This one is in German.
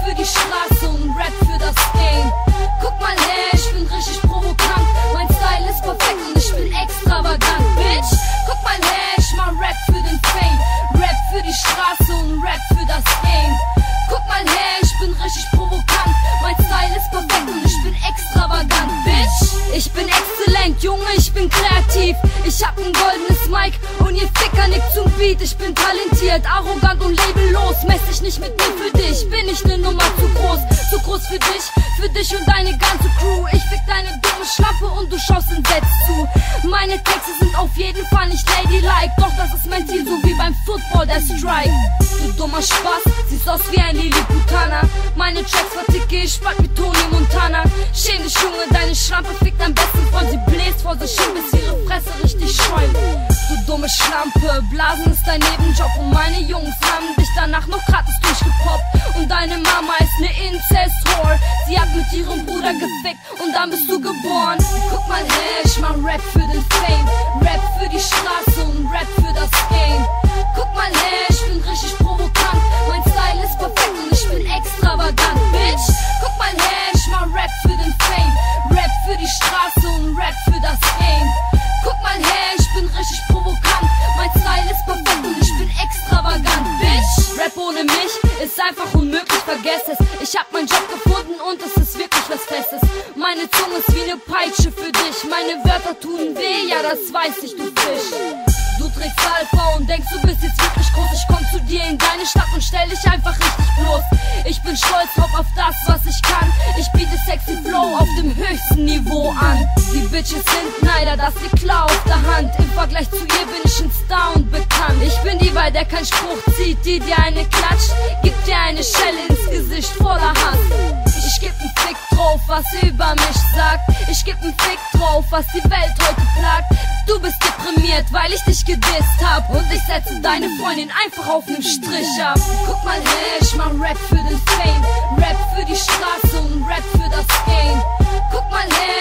für die Straße und Rap für das Game. Guck mal her, ich bin richtig provokant. Mein Style ist perfekt und ich bin extravagant, bitch. Guck mal her, ich mach Rap für den Fame. Rap für die Straße und Rap für das Game. Guck mal her, ich bin richtig provokant. Mein Style ist perfekt und ich bin extravagant, bitch. Ich bin exzellent, Junge, ich bin kreativ. Ich hab ein goldenes Mic und ihr Ficker nickt zum Beat. Ich bin talentiert, arrogant und labellos. Mess dich nicht mit mir, für dich bin ich ne Nummer zu groß für dich und deine ganze Crew. Ich fick deine dumme Schlampe und du schaust entsetzt zu. Meine Texte sind auf jeden Fall nicht ladylike, doch das ist mein Ziel, so wie beim Football der Strike. Du dummer Spaß, siehst aus wie ein Lilliputaner. Meine Tracks verticke ich bald wie Tony Montana. Schäm dich, Junge, deine Schlampe fickt am besten voll. Sie bläst vor sich hin, bis ihre Fresse richtig schäumt. Du dumme Schlampe, Blasen ist dein Nebenjob und meine Jungs haben dich danach noch gratis durchgepoppt. Und deine Mama ist ne Incest-Whore. Sie hat mit ihrem Bruder gefickt und dann bist du geboren. Guck mal her, ich mach Rap für den Fame. Rap für die Straße und Rap für das Game. Guck mal her, ich bin richtig provokant. Mein Style ist perfekt und ich bin extravagant, bitch. Guck mal her, ich mach Rap für den Fame. Rap für die Straße und Rap für das Game. Guck mal her, ich bin richtig provokant. Mein Style ist perfekt und ich bin extravagant, bitch. Rap ohne mich ist einfach unmöglich, vergess es. Ich hab meinen Job gefunden und es ist wirklich was Festes. Meine Zunge ist wie ne Peitsche für dich. Meine Wörter tun weh, ja das weiß ich, du Fisch. Du trägst Alpha und denkst, du bist jetzt wirklich groß. Ich komm zu dir in deine Stadt und stell dich einfach richtig bloß. Ich bin stolz drauf auf das, was ich kann. Ich biete sexy Flow auf dem höchsten Niveau an. Die Bitches sind Neider, das liegt klar auf der Hand. Im Vergleich zu ihr bin ich ein Star und bekannt. Ich bin die, bei der kein Spruch zieht, die dir eine klatscht, gibt dir eine Schelle ins Gesicht voller Hass. Ich geb n Fick drauf, was sie über mich sagt. Ich geb n Fick drauf, was die Welt heute plagt. Du bist deprimiert, weil ich dich gedisst hab. Und ich setze deine Freundin einfach auf nem Strich ab. Guck mal her, ich mach Rap für den Fame. Rap für die Straße und Rap für das Game. Guck mal her,